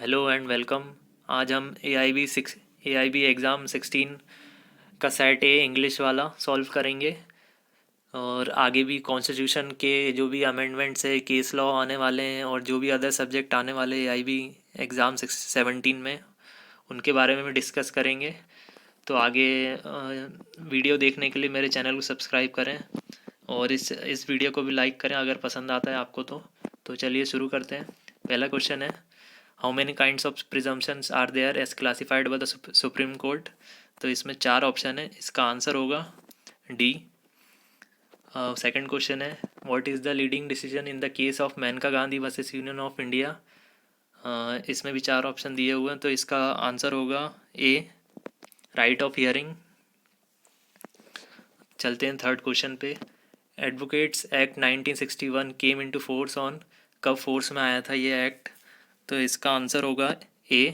Hello and welcome. आज हम ए आई B exam 16 का सेट ए इंग्लिश वाला सॉल्व करेंगे। और आगे भी कॉन्स्टिट्यूशन के जो भी अमेंडमेंट्स है, केस लॉ आने वाले हैं और जो भी अदर सब्जेक्ट आने वाले ए आई बी एग्ज़ाम 17 में, उनके बारे में भी डिस्कस करेंगे। तो आगे वीडियो देखने के लिए मेरे चैनल को सब्सक्राइब करें और इस वीडियो को भी लाइक करें अगर पसंद आता है आपको तो चलिए शुरू करते हैं। पहला क्वेश्चन है, how many kinds of presumptions are there as classified by the Supreme Court. तो इसमें 4 ऑप्शन है, इसका आंसर होगा डी। सेकंड क्वेश्चन है, what is the leading decision in the case of Maneka Gandhi versus Union of India. इसमें भी 4 option दिए हुए हैं, तो इसका आंसर होगा ए, राइट ऑफ हियरिंग। चलते हैं थर्ड क्वेश्चन पे। Advocates act 1961 came into force on, कब फोर्स में आया था ये एक्ट। तो इसका आंसर होगा ए,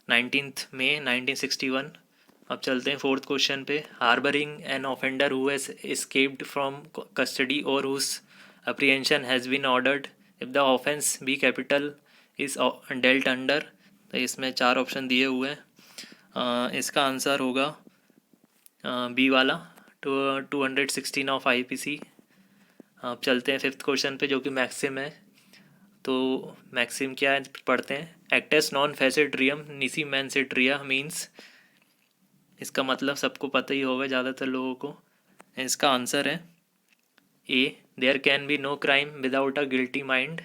19 मई 1961। अब चलते हैं फोर्थ क्वेश्चन पे। Harbouring an offender who has escaped from custody और whose apprehension has been ordered if the offence be capital is dealt under. तो इसमें 4 ऑप्शन दिए हुए हैं, इसका आंसर होगा बी वाला, 216 ऑफ IPC। अब चलते हैं फिफ्थ क्वेश्चन पे जो कि मैक्सिम है। तो मैक्सिम क्या है पढ़ते हैं। एक्टेस नॉन फेसिट्रियम निसी मैनसिट्रिया मीन्स, इसका मतलब सबको पता ही होगा ज़्यादातर लोगों को। इसका आंसर है A, there can be no crime without a guilty mind.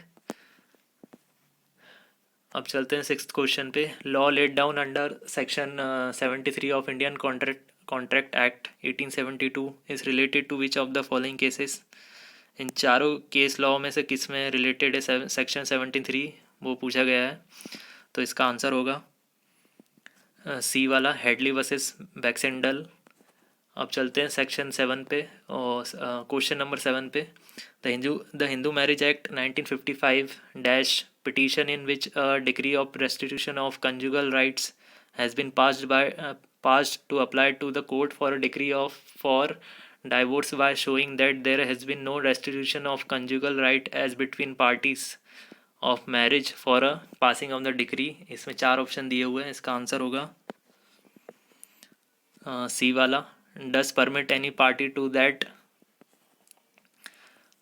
अब चलते हैं सिक्स्थ क्वेश्चन पे। Law laid down under section 73 of Indian contract Act 1872 is related to which of the following cases. इन चारों केस लॉ में से किस में रिलेटेड है सेक्शन 73, वो पूछा गया है। तो इसका आंसर होगा सी वाला, हेडली वर्सेस बैक्सेंडल। अब चलते हैं सेक्शन 7 पे और क्वेश्चन नंबर 7 पे। The Hindu Marriage Act 1955 dash petition in which decree of restitution of conjugal rights has been passed to apply to the court for a decree for divorce by showing that there has been no restitution of conjugal right as between parties of marriage for a passing of the decree। इसमें 4 option दिए हुए हैं, इसका answer होगा C वाला, does permit any party to that.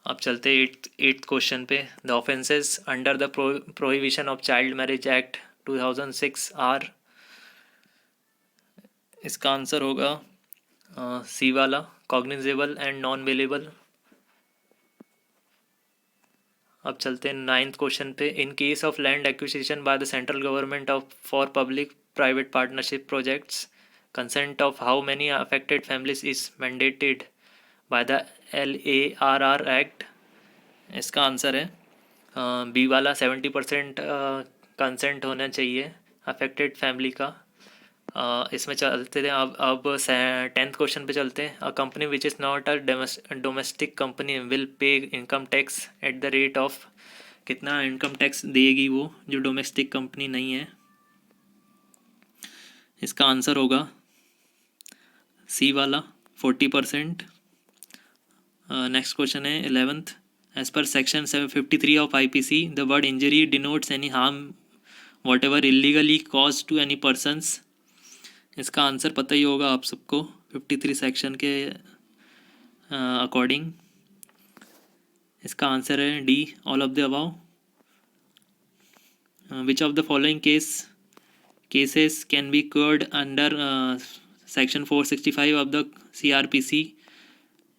अब चलते eighth question पे। The offences under the Prohibition of Child Marriage Act 2006 are. इसका आंसर होगा सी वाला, कॉग्निजेबल एंड नॉन बेलेबल। अब चलते हैं नाइन्थ क्वेश्चन पे। In case of land acquisition by the central government of for public private partnership projects, consent of how many affected families is mandated by the LARR act. इसका answer है B वाला, 70% consent होना चाहिए affected family का। इसमें चलते थे। अब 10th क्वेश्चन पे चलते हैं। A company which is not a domestic company will pay income tax at the rate of, कितना इनकम टैक्स देगी वो जो डोमेस्टिक कंपनी नहीं है। इसका आंसर होगा सी वाला, 40%। नेक्स्ट क्वेश्चन है 11th। एज पर section 753 of IPC the word injury denotes any harm whatever illegally cause to any persons. इसका आंसर पता ही होगा आप सबको 53 सेक्शन के अकॉर्डिंग। इसका आंसर है D, all of the above. Which of the following cases can be cured under section 465 of the CRPC।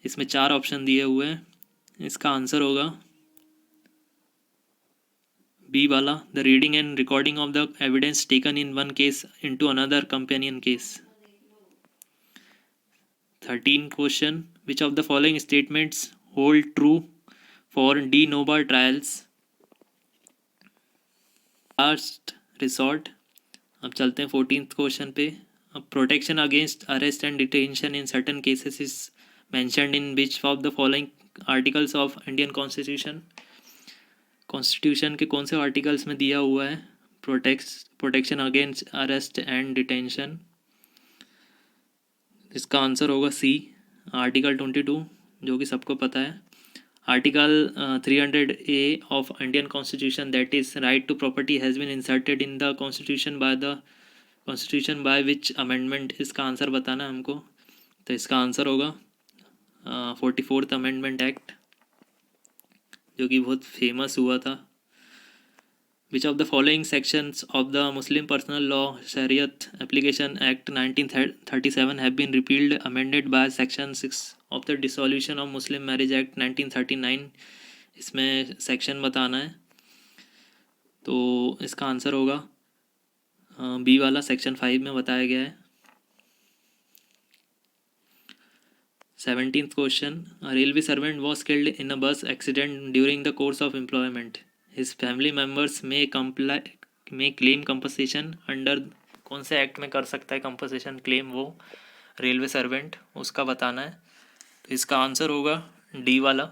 इसमें 4 ऑप्शन दिए हुए हैं, इसका आंसर होगा बी वाला, the reading and recording of the evidence taken in one case into another companion case. 13 question. Which of the following statements hold true for D Nova trials, last resort. अब चलते हैं 14th question पे। अब protection against arrest and detention in certain cases is mentioned in which of the following articles of Indian constitution के कौन से articles में दिया हुआ है protection against arrest and detention. इसका आंसर होगा सी, आर्टिकल 22, जो कि सबको पता है। Article 300A of Indian Constitution, that is right to property, has been inserted in the Constitution by which amendment? इसका आंसर बताना है हमको. तो इसका आंसर होगा 44th अमेंडमेंट एक्ट, जो कि बहुत फेमस हुआ था. Which of the following sections of the Muslim Personal Law Shariat Application Act 1937 have been repealed, amended by Section 6 of the Dissolution of Muslim Marriage Act 1939? इसमें section बताना है. तो इसका आंसर होगा बी वाला, सेक्शन 5 में बताया गया है. 17th question. A railway servant was killed in a bus accident during the course of employment. His family members may claim compensation under कौन से एक्ट में कर सकता है compensation claim वो रेलवे सर्वेंट, उसका बताना है. तो इसका आंसर होगा डी वाला,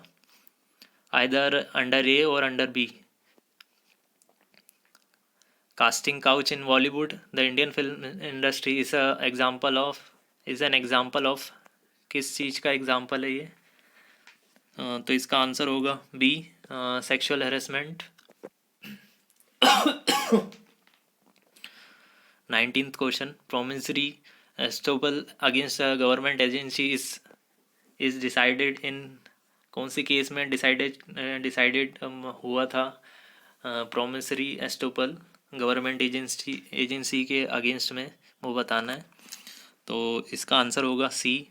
आइदर अंडर ए और under B. Casting couch in Bollywood, the Indian film industry is an example of किस चीज़ का एग्जाम्पल है ये? तो इसका आंसर होगा B, sexual harassment. 19th question. Promissory estoppel against government agency is decided in कौन सी केस में डिसाइडेड हुआ था? प्रोमिसरी एस्टोपल गवर्नमेंट एजेंसी के अगेंस्ट में, वो बताना है. तो इसका आंसर होगा C,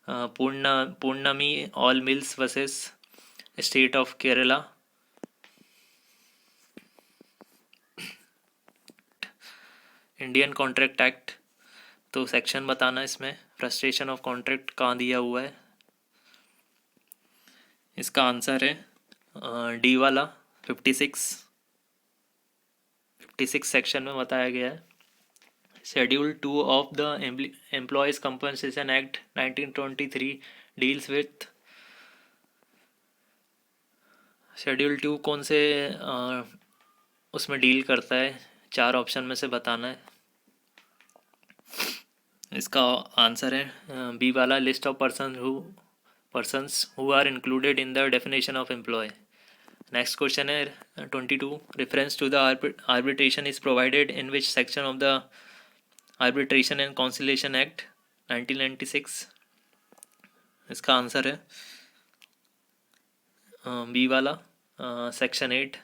Pournami oil mills versus state of Kerala. Indian contract act, तो सेक्शन बताना इसमें, फ्रस्ट्रेशन ऑफ कॉन्ट्रैक्ट कहाँ दिया हुआ है? इसका आंसर है डी वाला, 56 सेक्शन में बताया गया है. Schedule 2 of the Employees Compensation Act 1923 deals with. Schedule 2 कौन से उसमें डील करता है? 4 ऑप्शन में से बताना है. इसका आंसर है बी वाला, list of persons who are included in the definition of employee. Next question है 22. Reference to the arbitration is provided in which section of the Arbitration and Conciliation Act 1996? इसका answer है B वाला, section 8.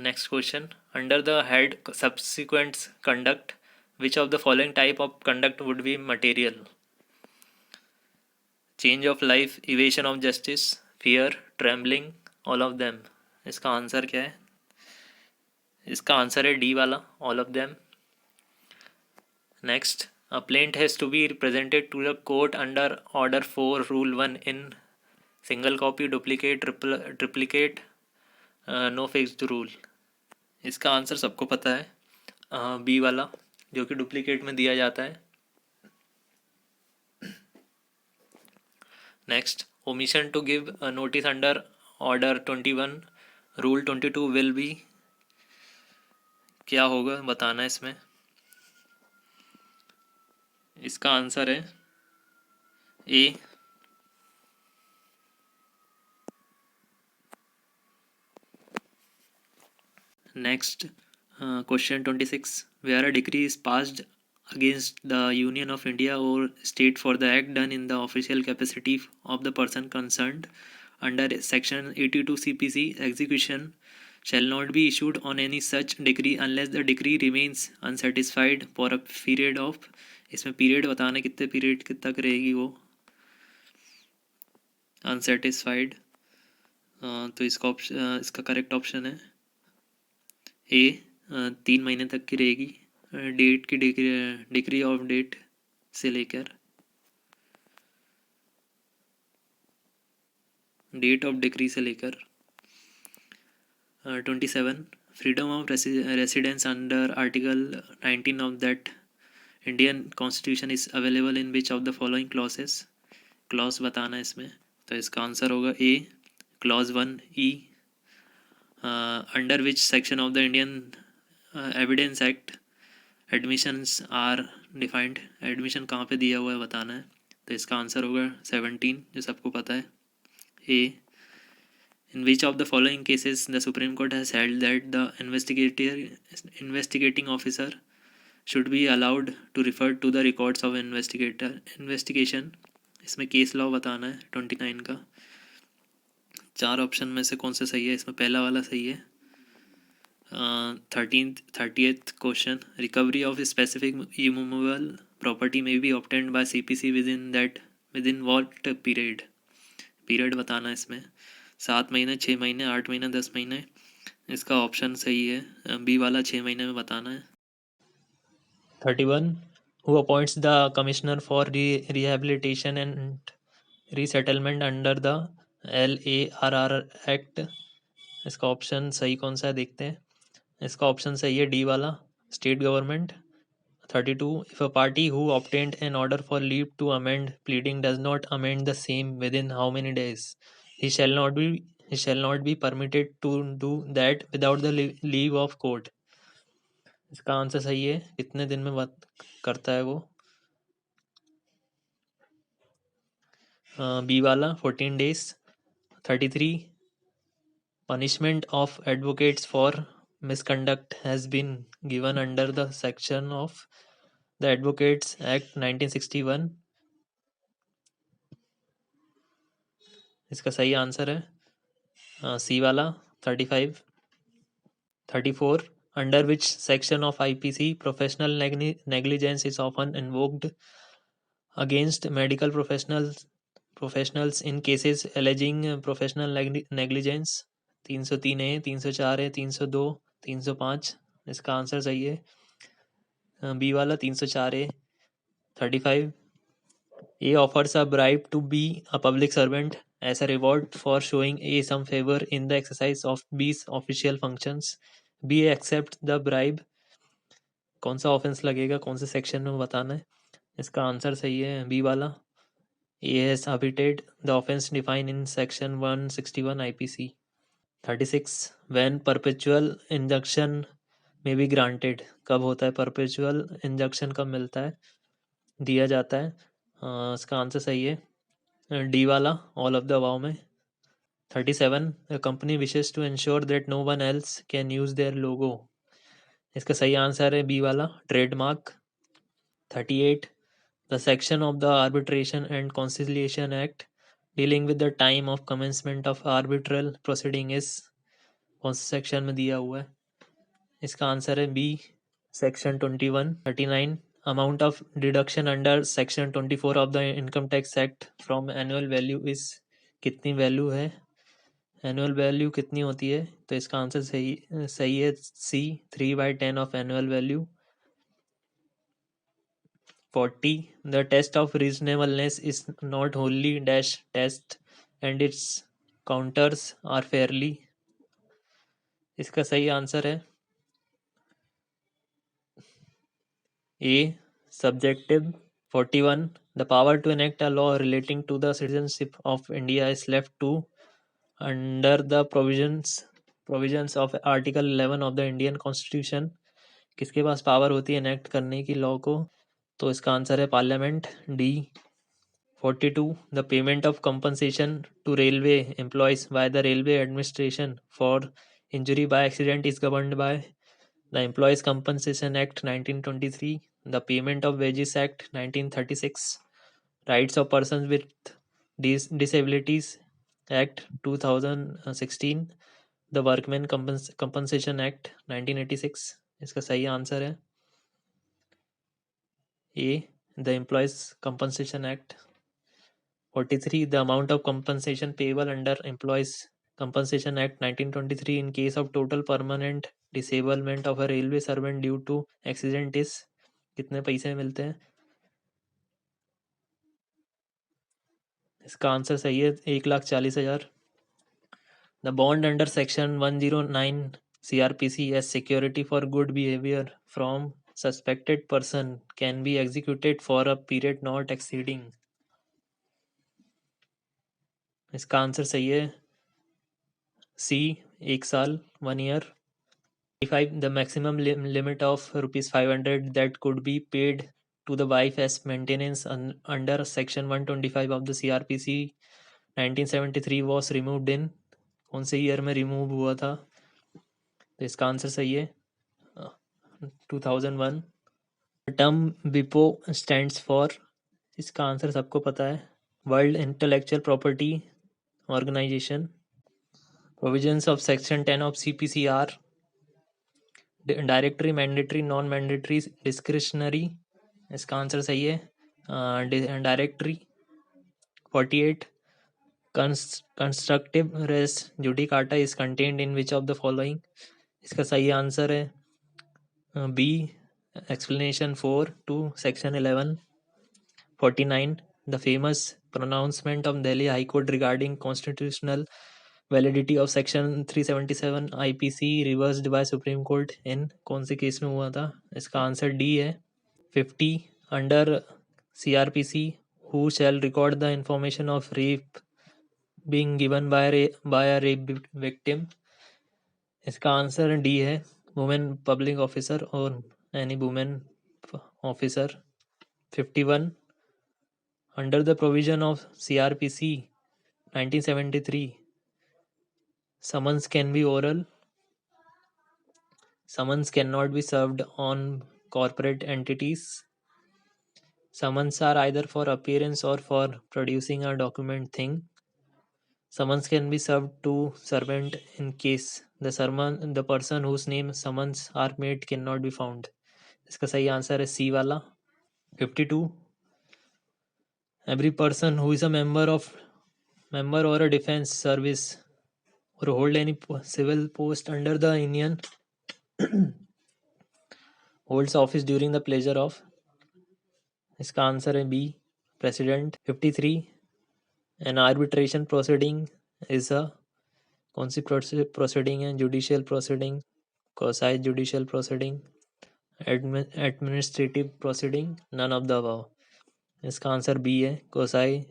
Next question. Under the head subsequent conduct, which of the following type of conduct would be material? Change of life, evasion of justice, fear, trembling, all of them. इसका answer क्या है? इसका answer है D वाला, all of them. Next, a plaint has to be presented to the court under Order 4, Rule 1 in single copy, duplicate, triplicate, no fixed rule. इसका answer सबको पता है बी वाला, जो कि डुप्लीकेट में दिया जाता है. Next, omission to give a notice under Order 21, Rule 22 will be, क्या होगा बताना है इसमें. इसका आंसर है A. Next question 26. Where a decree is passed against the Union of India or state for the act done in the official capacity of the person concerned under section 82 CPC, execution shall not be issued on any such decree unless the decree remains unsatisfied for a period of, इसमें period बताना कितने period तक रहेगी वो unsatisfied. तो इसका correct option है ए, 3 महीने तक की रहेगी. डेट की डिक्री ऑफ डेट से लेकर, डेट ऑफ डिक्री से लेकर. 27. Freedom of residence under article 19 of that Indian constitution is available in which of the following clauses? Clause बताना है इसमें. तो इसका आंसर होगा A, clause 1 E. Under which section of the Indian evidence act admissions are defined? Admission कहाँ पे दिया हुआ है बताना है. तो इसका आंसर होगा 17, जो सबको पता है, ए. In which of the following cases the Supreme Court has held that the investigating officer should be allowed to refer to the records of investigation? इसमें केस लॉ बताना है 29 का. 4 ऑप्शन में से कौन सा सही है? इसमें पहला वाला सही है. 30th question, recovery of specific immovable property में be obtained by CPC within what period बताना है इसमें. 7 महीने, 6 महीने, 8 महीने, 10 महीने. इसका ऑप्शन सही है बी वाला, 6 महीने में बताना है. 31, who appoints the commissioner for rehabilitation and resettlement under the LARR Act? इसका ऑप्शन सही कौन सा है देखते हैं. इसका ऑप्शन सही है डी वाला, state government. 32, if a party who obtained an order for leave to amend pleading does not amend the same within how many days, he shall not be permitted to do that without the leave of court. इसका answer सही है. कितने दिन में बात करता है वो? बी वाला, 14 days. 33, punishment of advocates for misconduct has been given under the section of the Advocates Act 1961. इसका सही आंसर है सी वाला, 35. 34, under which section of IPC professional negligence is often invoked against medical professionals in cases alleging professional negligence? 303 है, 304 है, 302, 305. इसका answer सही है B वाला, 304 है. 35, A offers a bribe to be a public servant as a reward for showing A some favor in the exercise of B's official functions. B accept the bribe. कौन सा offence लगेगा, कौन से section में बताना है. इसका आंसर सही है बी वाला, A has abetted the offense defined in section 161 IPC. 36, when perpetual injunction may be granted. कब होता है perpetual injunction, कब मिलता है, दिया जाता है. इसका आंसर सही है डी वाला, ऑल ऑफ द अबाव में. 37, a company wishes to ensure that no one else can use their logo. इसका सही आंसर है बी वाला, trademark. 38, the section of the Arbitration and Conciliation Act dealing with the time of commencement of arbitral proceeding is, कौन से section में दिया हुआ है? इसका आंसर है B, section 21. 39, amount of deduction under section 24 of the Income Tax Act from annual value is, कितनी value है, एनुअल वैल्यू कितनी होती है? तो इसका आंसर सही है सी, 3/10 of annual value. 40, the test of reasonableness is not wholly dash test and its counters are fairly. इसका सही आंसर है ए, subjective. 41, the power to enact a law relating to the citizenship of India is left to under the provisions of Article 11 of the Indian Constitution. किसके पास power होती है enact करने की law को? तो इसका आंसर है parliament, D. 42, the payment of compensation to railway employees by the railway administration for injury by accident is governed by the Employees Compensation Act 1923, the Payment of Wages Act 1936, Rights of Persons with Disabilities Act 2016, the Workmen Compensation Act 1986. इसका सही answer है ए, the Employees Compensation Act. 43, the amount of compensation payable under Employees Compensation Act 1923 in case of total permanent disablement of a railway servant due to accident is, कितने पैसे मिलते हैं? इसका answer सही है 1,40,000. The bond under section 109 CRPC as security for good behavior from suspected person can be executed for a period not exceeding. इसका answer सही है सी, 1 साल, 1 year. 5, the maximum limit of ₹500 that could be paid to the wife as maintenance under section 125 of the CRPC 1973 was removed in, कौन से year में remove हुआ था? तो इसका आंसर सही है 2001। टर्म विपो स्टैंड्स फॉर, इसका आंसर सबको पता है, World Intellectual Property Organization. Provisions of section 10 of CPCR, directory, mandatory, non mandatory, discretionary. इसका आंसर सही है directory. 48 constructive res judicata is contained in which of the following. इसका सही आंसर है B, explanation 4 to section 11। 49 the famous pronouncement of Delhi High Court regarding constitutional validity of section 377 IPC reversed by Supreme Court in कौन से case में हुआ था? इसका answer D है 50 under CRPC who shall record the information of rape being given by a rape victim। इसका answer D है women public officer और any women officer. 51 under the provision of CRPC 1973 summons can be oral, summons cannot be served on corporate entities, summons are either for appearance or for producing a document thing, summons can be served to servant in case the person whose name summons are made cannot be found। इसका सही answer है सी वाला। 52 every person who is a member or a defense service or hold any civil post under the Union holds office during the pleasure of। इसका answer है B, president. 53 an arbitration proceeding is a, कौन सी proceeding है? Judicial proceeding, quasi judicial proceeding, administrative proceeding, none of the above. इसका answer B है quasi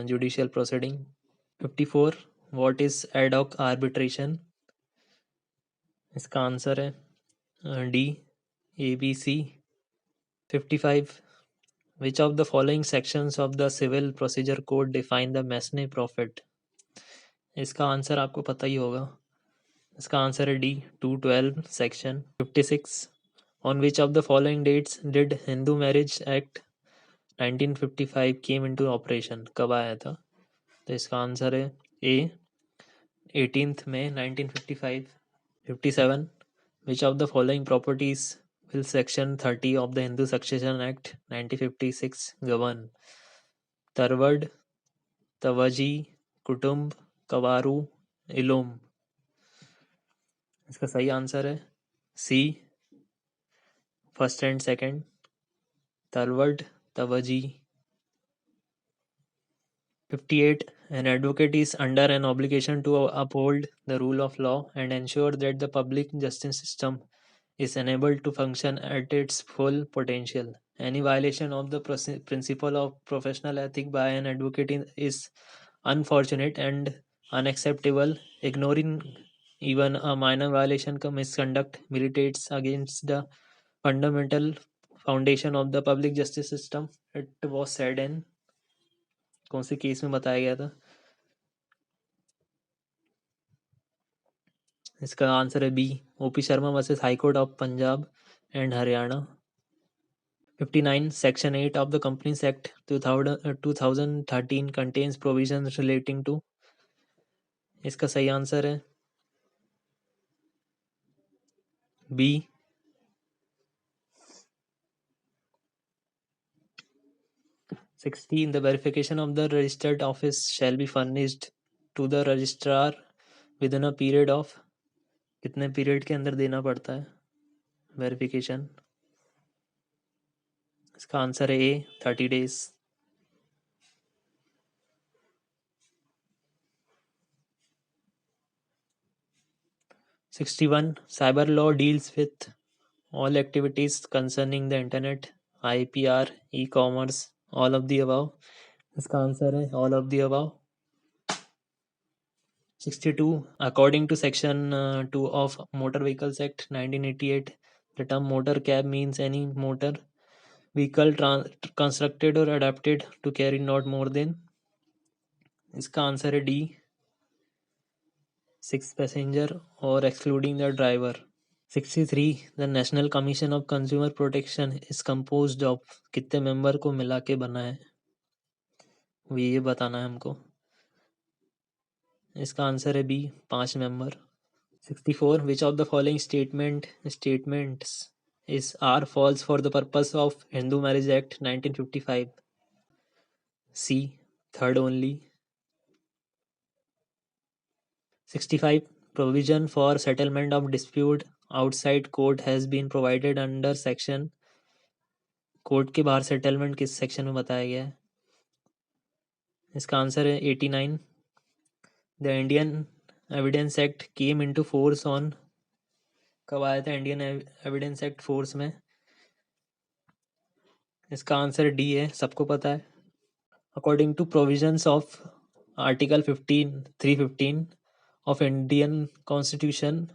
judicial proceeding. 54 what is ad hoc arbitration? इसका answer है D, ABC। 55 which of the following sections of the civil procedure code define the Massenet profit? इसका answer आपको पता ही होगा। इसका आंसर है D, 212 section. 56 on which of the following dates did Hindu Marriage Act 1955 came into operation? कब आया था? तो इसका आंसर है ए, 18 मई 1955। 57 which of the following properties will section 30 of the Hindu Succession Act 1956 govern? तरवड, तवजी, कुटुंब, कवारू, इलोम। इसका सही आंसर है C, first and second, tarwad, tavazhi. 58 an advocate is under an obligation to uphold the rule of law and ensure that the public justice system is enabled to function at its full potential. Any violation of the principle of professional ethic by an advocate is unfortunate and unacceptable. Ignoring even a minor violation of misconduct militates against the fundamental foundation of the public justice system. It was said in कौन से case में बताया गया था? इसका answer है B, OP Sharma versus high court of Punjab and Haryana. 59 section 8 of the companies act 2013 contains provisions relating to. इसका सही आंसर है B, 60 the verification of the registered office shall be furnished to the registrar within a period of, कितने period के अंदर देना पड़ता है verification? इसका आंसर है ए, 30 days। 61 cyber law deals with all activities concerning the internet, IPR, e-commerce, all of the above। इसका answer है all of the above। 62 according to section 2 of Motor Vehicles Act 1988 the term motor cab means any motor vehicle constructed or adapted to carry not more than। इसका answer है D, 6 passenger और excluding the driver. 63 the national commission of consumer protection is composed of कितने member को मिला के बना है, ये बताना है हमको। इसका आंसर है B, 5 member. 64 which of the following statements is are false for the purpose of Hindu Marriage Act 1955? C, third only. 65 provision for settlement of dispute outside court has been provided under section, court के बाहर settlement किस section में बताया गया है? इसका answer है 89। The Indian evidence act came into force on, कब आया था इंडियन एविडेंस एक्ट फोर्स में? इसका आंसर डी है, सबको पता है। According to provisions of article 315 of Indian Constitution,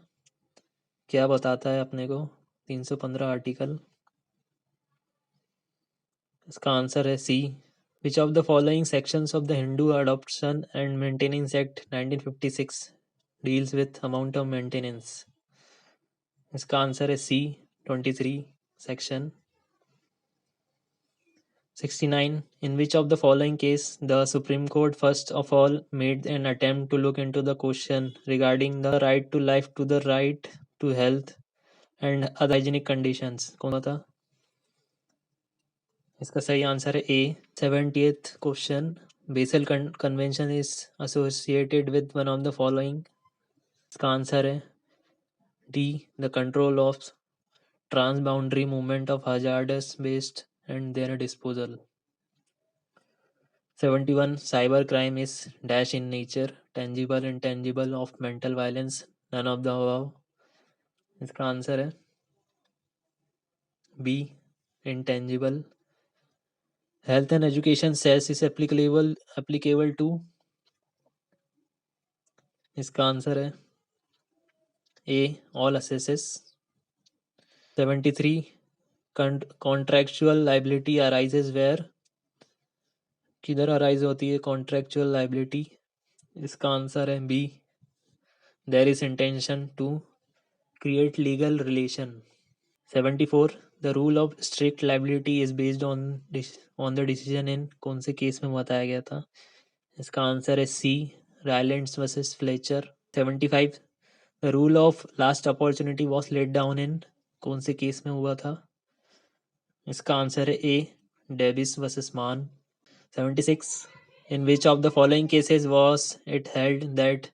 क्या बताता है अपने को 315 आर्टिकल? इसका आंसर है C. Which of the following sections of the Hindu adoption and maintenance act 1956 deals with amount of maintenance? इसका आंसर है C, 23 section. 69 in which of the following case the Supreme Court first of all made an attempt to look into the question regarding the right to life, to the right to health and other hygienic conditions? कौन था? इसका सही answer है A. 70th question, Basel convention is associated with one of the following? इसका answer है D, the control of transboundary movement of hazardous waste and their disposal. 71 cyber crime is dash in nature, tangible, intangible, of mental violence, none of the above? इसका answer है B, intangible. Health and education cess is applicable to? इसका answer है A, all assessees. 73 contractual liability arises where, किधर arise होती है contractual liability? इसका answer है B, there is intention to create legal relation. 74 the rule of strict liability is based on the decision in, कौन से case में बताया गया था? इसका आंसर है C, Rylands versus Fletcher. 75 the rule of last opportunity was laid down in, कौन से केस में हुआ था? इसका आंसर है ए, डेविस वर्सेस मान। 76 in which of the following cases was it held that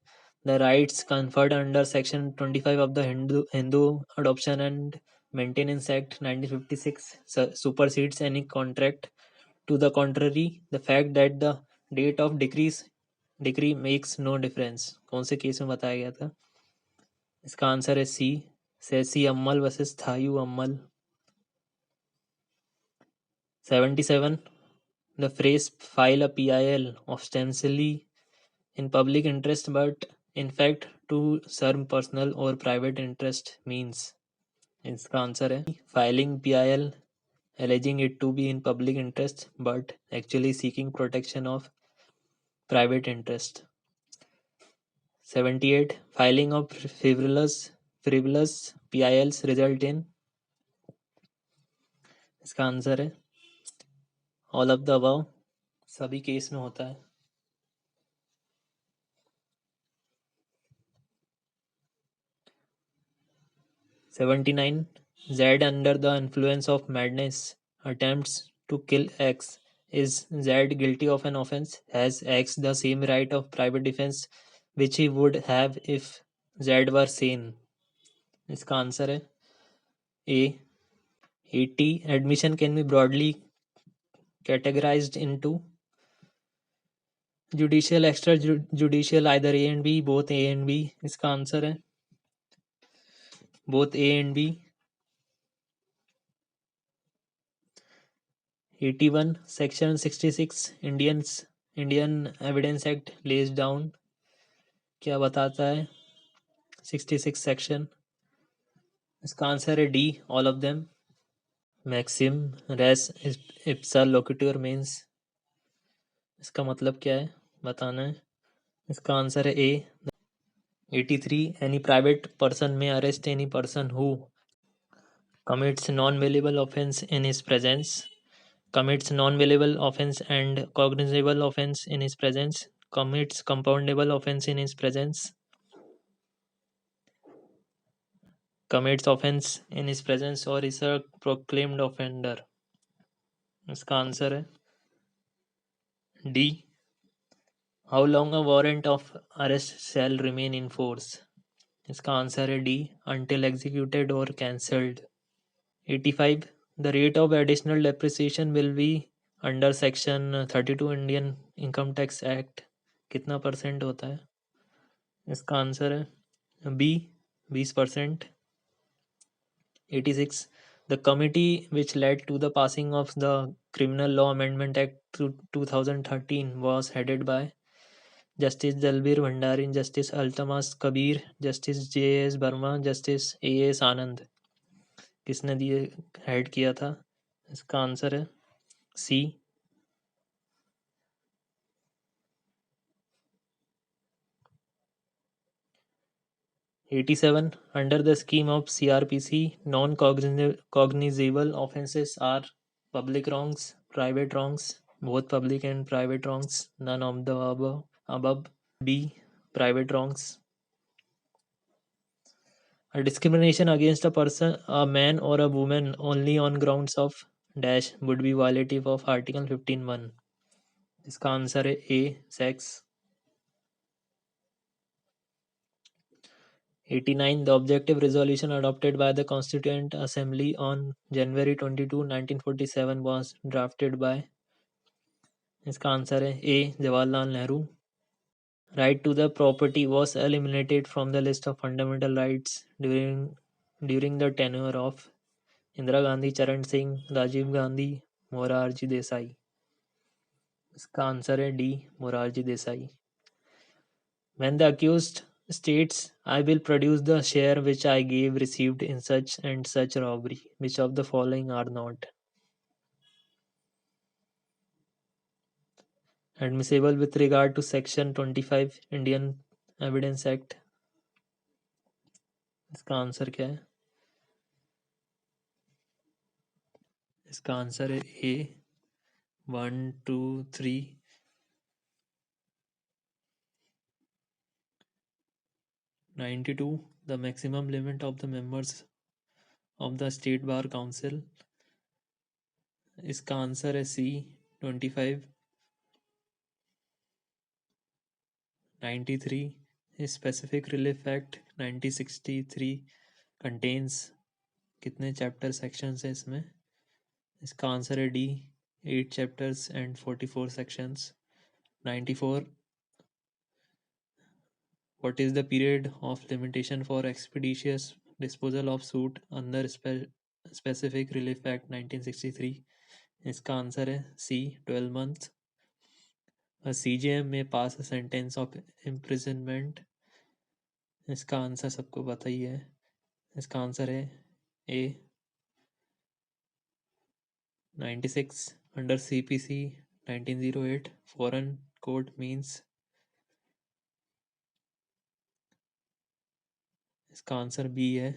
the rights conferred under section 25 of the Hindu Adoption and Maintenance Act 1956 supersedes any contract to the contrary, the fact that the date of decree makes no difference? कौन से case में बताया गया था? इसका answer है C, Sessi Ammal versus Thayu Ammal. 77 the phrase file a PIL ostensibly in public interest but in fact to serve personal or private interest means? इसका answer है filing PIL alleging it to be in public interest but actually seeking protection of private interest. 78 filing of frivolous PILs result in? इसका answer है all of the above, सभी case में होता है। 79 Z under the influence of madness attempts to kill X. Is Z guilty of an offense? Has X the same right of private defense which he would have if Z were sane? इसका answer है ए। 80 admission can be broadly categorized into judicial, extrajudicial, either A and B, both A and B? इसका answer है both A and B. 81 section 66 Indian evidence act lays down, क्या बताता है 66 section? इसका answer है D, all of them. Maxim res ipsa loquitur means, इसका मतलब क्या है बताना है। इसका आंसर है A, 83. Any private person may arrest any person who commits non-bailable offence in his presence, commits non-bailable offence and cognizable offence in his presence, commits compoundable offence in his presence, commits offence in his presence और is a proclaimed offender. इसका answer है D. How long a warrant of arrest shall remain in force. इसका answer है D. until executed or cancelled. 85. The rate of additional depreciation will be under section 32 Indian income tax act. कितना percent होता है? इसका answer है B. 20%. 86. The committee which led to the passing of the Criminal Law Amendment Act 2013 was headed by Justice Dalbir Bhandari, Justice Altamas Kabir, Justice J.S. Burma, Justice A.S. Anand. किसने दिए head किया था? इसका answer है सी. 87. Under the scheme of CRPC, non-cognizable offences are public wrongs, private wrongs, both public and private wrongs, none of the above. B. Private wrongs. A discrimination against a person, a man or a woman only on grounds of dash would be violative of Article 15(1). इसका answer है A. Sex. 89. The objective resolution adopted by the Constituent Assembly on January 22, 1947 was drafted by. इसका answer है A. Jawaharlal Nehru. Right to the property was eliminated from the list of fundamental rights during the tenure of Indira Gandhi, Charan Singh, Rajiv Gandhi, Morarji Desai. इसका answer है D. Morarji Desai. When the accused states, I will produce the share which I gave received in such and such robbery, which of the following are not admissible with regard to section 25 Indian Evidence Act? इसका answer क्या है? इसका answer है A. 1, 2, 3. 92. The maximum limit of the members of the State Bar Council. इसका answer है C. 25. 93. Specific Relief Act 1963 contains कितने chapter sections हैं इसमें? इसका आंसर है D. 8 chapters and 44 sections. 94. What is the period of limitation for expeditious disposal of suit under Specific Relief Act 1963? इसका answer है C. 12 months. A CJM may pass a sentence of imprisonment. इसका answer सबको पता ही है. इसका answer है A. 96. Under CPC 1908, foreign court means. इसका answer B है.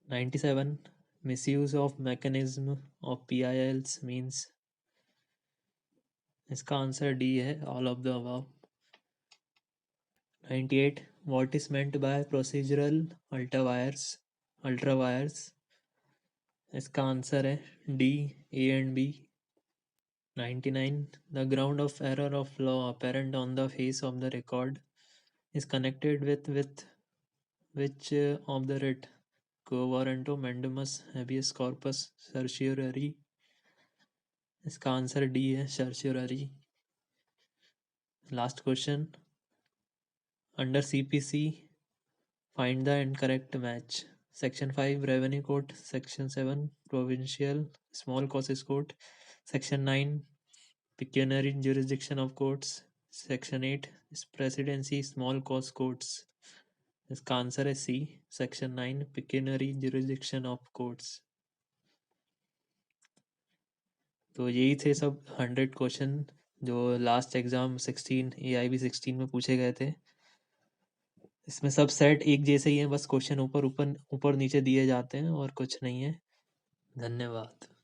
97. Misuse of mechanism of PILs means. इसका आंसर डी है, all of the above. 98. What is meant by procedural ultrawires? इसका आंसर है D. A and B. 99. The ground of error of law apparent on the face of the record is connected with which of the writ? Quo warranto, mandamus, habeas corpus, certiorari. इसका answer D है, certiorari. Last question. Under CPC, find the incorrect match. Section 5 Revenue Code, Section 7 Provincial Small Causes Court, Section 9 Pecuniary Jurisdiction of Courts, Section 8 Presidency Small Cause Courts. इसका answer है सी. Section 9 Pecuniary Jurisdiction of Courts. तो यही थे सब 100 question जो last exam 16 AIB 16 में पूछे गए थे। इसमें सब सेट एक जैसे ही हैं, बस क्वेश्चन ऊपर ऊपर ऊपर नीचे दिए जाते हैं और कुछ नहीं है। धन्यवाद।